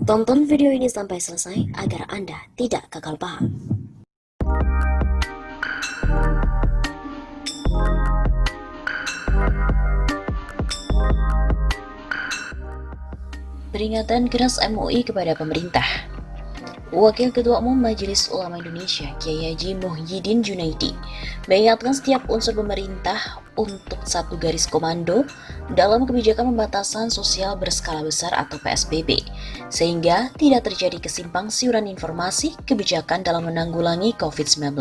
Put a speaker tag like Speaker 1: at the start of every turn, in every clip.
Speaker 1: Tonton video ini sampai selesai agar Anda tidak gagal paham. Peringatan keras MUI kepada pemerintah. Wakil Ketua Umum Majelis Ulama Indonesia, Kiai Haji Muhyiddin Junaidi, mengingatkan setiap unsur pemerintah untuk satu garis komando dalam kebijakan pembatasan sosial berskala besar atau PSBB, sehingga tidak terjadi kesimpang siuran informasi kebijakan dalam menanggulangi COVID-19.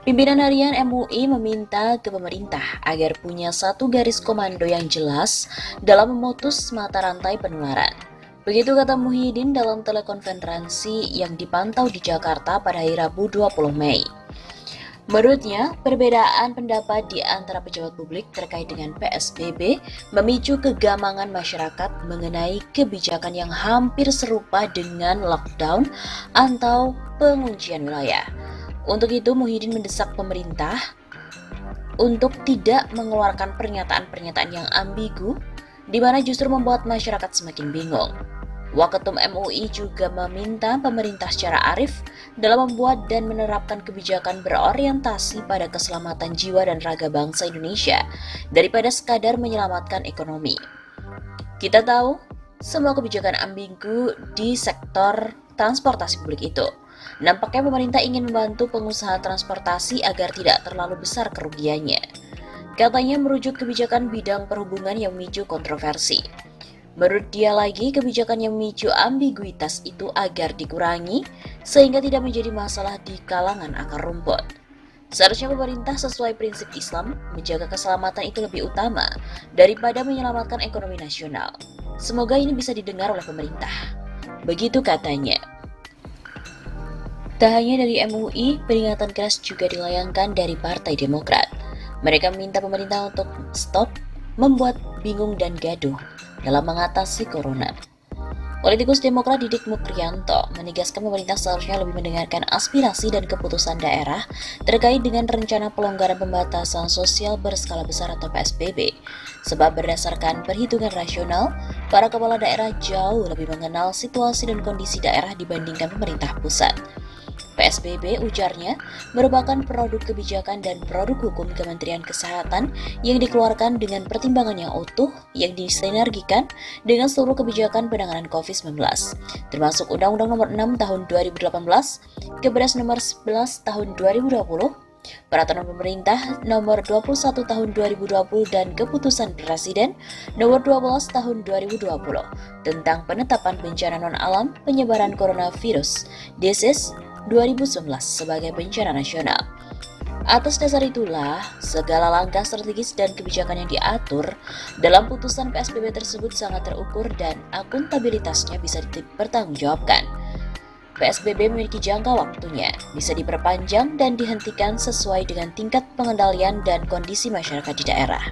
Speaker 1: Pimpinan harian MUI meminta ke pemerintah agar punya satu garis komando yang jelas dalam memutus mata rantai penularan. Begitu kata Muhyiddin dalam telekonferensi yang dipantau di Jakarta pada hari Rabu 20 Mei. Menurutnya, perbedaan pendapat di antara pejabat publik terkait dengan PSBB memicu kegamangan masyarakat mengenai kebijakan yang hampir serupa dengan lockdown atau penguncian wilayah. Untuk itu, Muhyiddin mendesak pemerintah untuk tidak mengeluarkan pernyataan-pernyataan yang ambigu, di mana justru membuat masyarakat semakin bingung. Waketum MUI juga meminta pemerintah secara arif dalam membuat dan menerapkan kebijakan berorientasi pada keselamatan jiwa dan raga bangsa Indonesia daripada sekadar menyelamatkan ekonomi. Kita tahu, semua kebijakan ambigu di sektor transportasi publik itu. Nampaknya pemerintah ingin membantu pengusaha transportasi agar tidak terlalu besar kerugiannya. Katanya merujuk kebijakan bidang perhubungan yang memicu kontroversi. Menurut dia lagi, kebijakan yang memicu ambiguitas itu agar dikurangi sehingga tidak menjadi masalah di kalangan akar rumput. Seharusnya pemerintah sesuai prinsip Islam menjaga keselamatan itu lebih utama daripada menyelamatkan ekonomi nasional. Semoga ini bisa didengar oleh pemerintah. Begitu katanya. Tak hanya dari MUI, peringatan keras juga dilayangkan dari Partai Demokrat. Mereka meminta pemerintah untuk stop membuat bingung dan gaduh dalam mengatasi corona. Politikus Demokrat Didik Mukrianto menegaskan pemerintah seharusnya lebih mendengarkan aspirasi dan keputusan daerah terkait dengan rencana pelonggaran pembatasan sosial berskala besar atau PSBB. Sebab berdasarkan perhitungan rasional, para kepala daerah jauh lebih mengenal situasi dan kondisi daerah dibandingkan pemerintah pusat. PSBB, ujarnya, merupakan produk kebijakan dan produk hukum Kementerian Kesehatan yang dikeluarkan dengan pertimbangan yang utuh yang disinergikan dengan seluruh kebijakan penanganan COVID-19, termasuk Undang-Undang Nomor 6 Tahun 2018, Kepres Nomor 11 Tahun 2020, Peraturan Pemerintah Nomor 21 Tahun 2020 dan Keputusan Presiden Nomor 12 Tahun 2020 tentang penetapan bencana non-alam penyebaran coronavirus (DSIS) 2019 sebagai bencana nasional. Atas dasar itulah, segala langkah strategis dan kebijakan yang diatur dalam putusan PSBB tersebut sangat terukur dan akuntabilitasnya bisa dipertanggungjawabkan. PSBB memiliki jangka waktunya, bisa diperpanjang dan dihentikan sesuai dengan tingkat pengendalian dan kondisi masyarakat di daerah.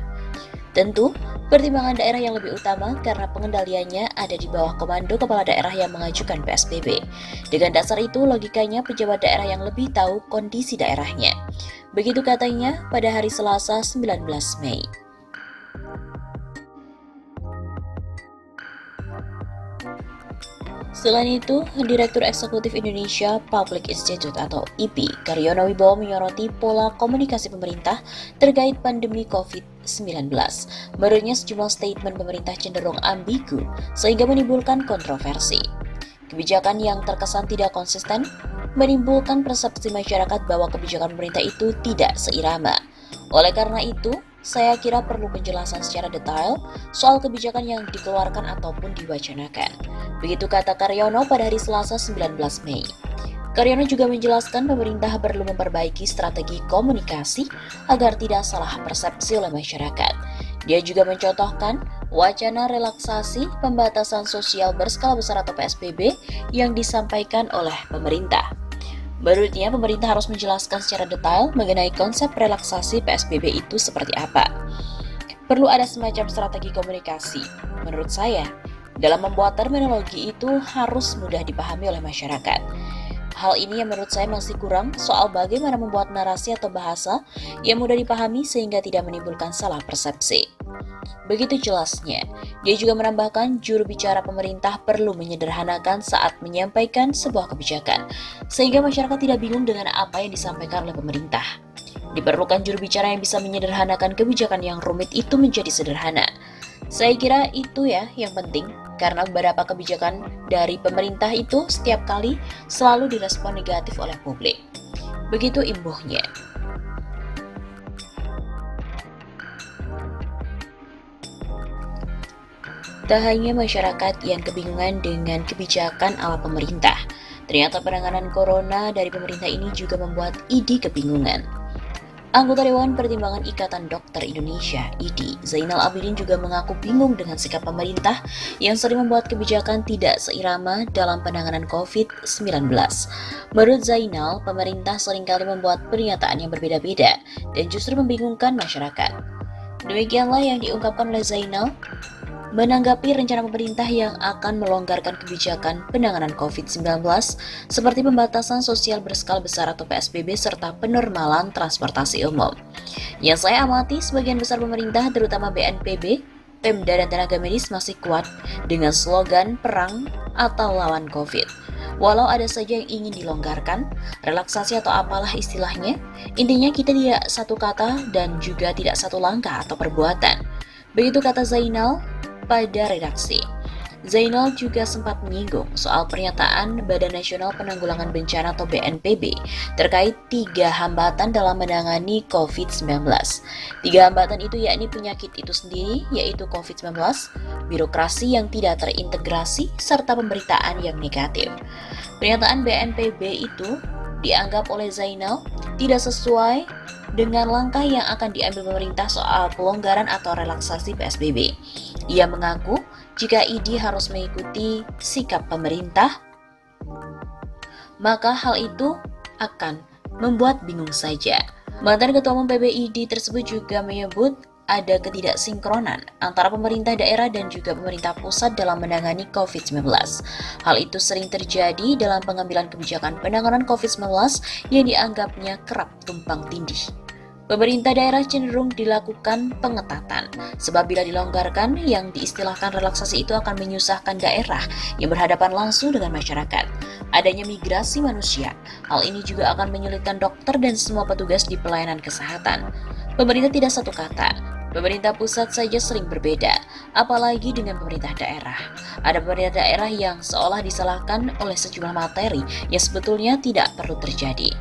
Speaker 1: Tentu, pertimbangan daerah yang lebih utama karena pengendaliannya ada di bawah komando kepala daerah yang mengajukan PSBB. Dengan dasar itu, logikanya pejabat daerah yang lebih tahu kondisi daerahnya. Begitu katanya pada hari Selasa 19 Mei. Selain itu, Direktur Eksekutif Indonesia Public Institute atau IPI, Karyono Wibowo menyoroti pola komunikasi pemerintah terkait pandemi COVID-19. Menurutnya sejumlah statement pemerintah cenderung ambigu sehingga menimbulkan kontroversi. Kebijakan yang terkesan tidak konsisten menimbulkan persepsi masyarakat bahwa kebijakan pemerintah itu tidak seirama. Oleh karena itu, saya kira perlu penjelasan secara detail soal kebijakan yang dikeluarkan ataupun diwacanakan. Begitu kata Karyono pada hari Selasa 19 Mei. Karyono juga menjelaskan pemerintah perlu memperbaiki strategi komunikasi agar tidak salah persepsi oleh masyarakat. Dia juga mencontohkan wacana relaksasi pembatasan sosial berskala besar atau PSBB yang disampaikan oleh pemerintah. Menurutnya, pemerintah harus menjelaskan secara detail mengenai konsep relaksasi PSBB itu seperti apa. Perlu ada semacam strategi komunikasi. Menurut saya, dalam membuat terminologi itu harus mudah dipahami oleh masyarakat. Hal ini yang menurut saya masih kurang soal bagaimana membuat narasi atau bahasa yang mudah dipahami sehingga tidak menimbulkan salah persepsi. Begitu jelasnya. Dia juga menambahkan juru bicara pemerintah perlu menyederhanakan saat menyampaikan sebuah kebijakan, sehingga masyarakat tidak bingung dengan apa yang disampaikan oleh pemerintah. Diperlukan juru bicara yang bisa menyederhanakan kebijakan yang rumit itu menjadi sederhana. Saya kira itu ya yang penting, karena beberapa kebijakan dari pemerintah itu setiap kali selalu direspon negatif oleh publik. Begitu imbuhnya. Tak hanya masyarakat yang kebingungan dengan kebijakan awal pemerintah, ternyata penanganan corona dari pemerintah ini juga membuat IDI kebingungan. Anggota Dewan Pertimbangan Ikatan Dokter Indonesia, IDI, Zainal Abidin juga mengaku bingung dengan sikap pemerintah yang sering membuat kebijakan tidak seirama dalam penanganan COVID-19. Menurut Zainal, pemerintah seringkali membuat pernyataan yang berbeda-beda dan justru membingungkan masyarakat. Demikianlah yang diungkapkan oleh Zainal menanggapi rencana pemerintah yang akan melonggarkan kebijakan penanganan COVID-19 seperti pembatasan sosial berskala besar atau PSBB serta penormalan transportasi umum. Yang saya amati, sebagian besar pemerintah terutama BNPB, Pemda dan tenaga medis masih kuat dengan slogan perang atau lawan COVID. Walau ada saja yang ingin dilonggarkan, relaksasi atau apalah istilahnya, intinya kita tidak satu kata dan juga tidak satu langkah atau perbuatan. Begitu kata Zainal pada redaksi. Zainal juga sempat menyinggung soal pernyataan Badan Nasional Penanggulangan Bencana atau BNPB terkait 3 hambatan dalam menangani COVID-19. 3 hambatan itu yakni penyakit itu sendiri, yaitu COVID-19, birokrasi yang tidak terintegrasi, serta pemberitaan yang negatif. Pernyataan BNPB itu dianggap oleh Zainal tidak sesuai dengan langkah yang akan diambil pemerintah soal pelonggaran atau relaksasi PSBB. Ia mengaku jika IDI harus mengikuti sikap pemerintah, maka hal itu akan membuat bingung saja. Mantan Ketua Umum PBID tersebut juga menyebut ada ketidaksinkronan antara pemerintah daerah dan juga pemerintah pusat dalam menangani COVID-19. Hal itu sering terjadi dalam pengambilan kebijakan penanganan COVID-19 yang dianggapnya kerap tumpang tindih. Pemerintah daerah cenderung dilakukan pengetatan, sebab bila dilonggarkan, yang diistilahkan relaksasi itu akan menyusahkan daerah yang berhadapan langsung dengan masyarakat. Adanya migrasi manusia, hal ini juga akan menyulitkan dokter dan semua petugas di pelayanan kesehatan. Pemerintah tidak satu kata, pemerintah pusat saja sering berbeda, apalagi dengan pemerintah daerah. Ada pemerintah daerah yang seolah disalahkan oleh sejumlah materi yang sebetulnya tidak perlu terjadi.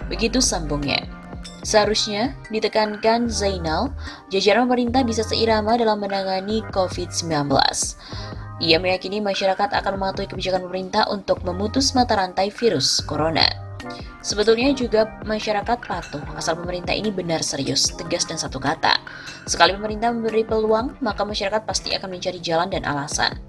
Speaker 1: Begitu sambungnya. Seharusnya, ditekankan Zainal, jajaran pemerintah bisa seirama dalam menangani COVID-19. Ia meyakini masyarakat akan mematuhi kebijakan pemerintah untuk memutus mata rantai virus corona. Sebetulnya juga masyarakat patuh, asal pemerintah ini benar serius, tegas dan satu kata. Sekali pemerintah memberi peluang, maka masyarakat pasti akan mencari jalan dan alasan.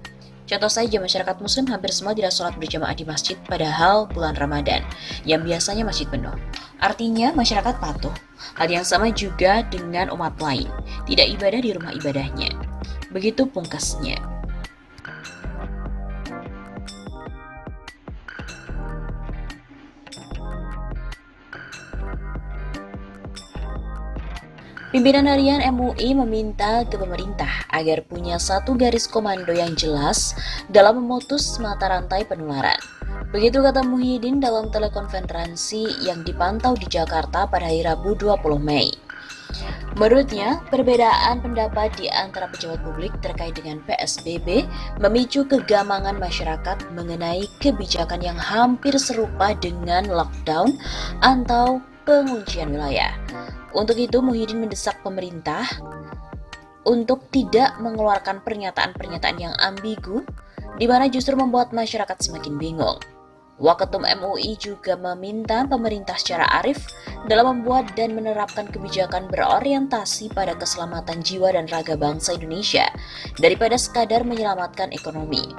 Speaker 1: Contoh saja, masyarakat muslim hampir semua tidak sholat berjamaah di masjid padahal bulan Ramadan, yang biasanya masjid penuh. Artinya masyarakat patuh. Hal yang sama juga dengan umat lain, tidak ibadah di rumah ibadahnya. Begitu pungkasnya. Pimpinan harian MUI meminta ke pemerintah agar punya satu garis komando yang jelas dalam memutus mata rantai penularan. Begitu kata Muhyiddin dalam telekonferensi yang dipantau di Jakarta pada hari Rabu 20 Mei. Menurutnya, perbedaan pendapat di antara pejabat publik terkait dengan PSBB memicu kegamangan masyarakat mengenai kebijakan yang hampir serupa dengan lockdown atau penguncian wilayah. Untuk itu, Muhyiddin mendesak pemerintah untuk tidak mengeluarkan pernyataan-pernyataan yang ambigu, di mana justru membuat masyarakat semakin bingung. Waketum MUI juga meminta pemerintah secara arif dalam membuat dan menerapkan kebijakan berorientasi pada keselamatan jiwa dan raga bangsa Indonesia, daripada sekadar menyelamatkan ekonomi.